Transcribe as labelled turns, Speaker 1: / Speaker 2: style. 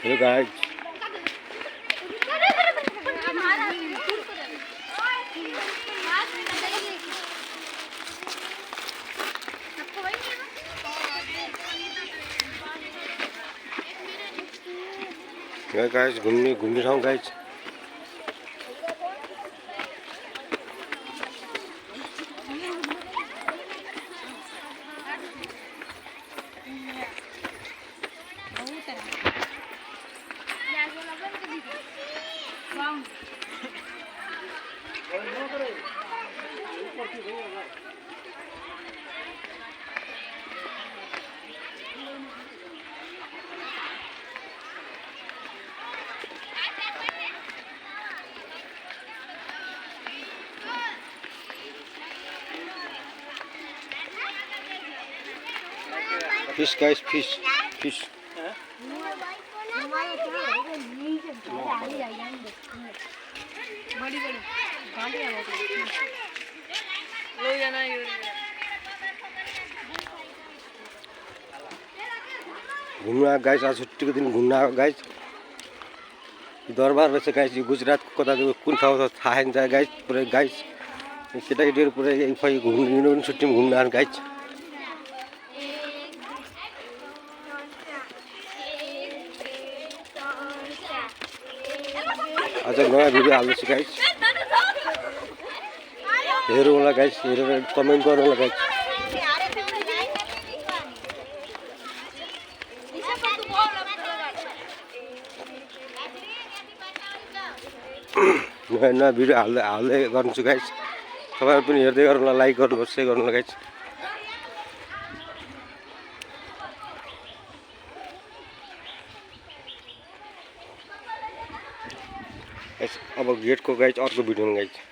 Speaker 1: Hello guys. Yeah guys, घूमने रहा हूँ guys. Fish guys, fish. घुम्न गाइस, आज छुट्टीको दिन घुम्न आएको गाइस. दरबार रहेछ गाइस. यो गुजरातको कता कुन ठाउँ छ थाहा छैन गाइस. पुरै गाइस केटाकेटीहरू पुरै घुम्नु छुट्टीमा घुम्न आएको गाइस. आज नयाँ भिडियो हाल्दैछु गाइस. हेरौँ होला गाइस, हेरेर कमेन्ट गर्नु होला गाइस. नयाँ भिडियो हाल्दै गर्छु गाइस. तपाईहरु पनि हेर्दै गर्नु होला, लाइक गर्नु, शेयर गर्नु होला गाइस. अब गेटको गाइस अर्को भिडियोमा गाइस.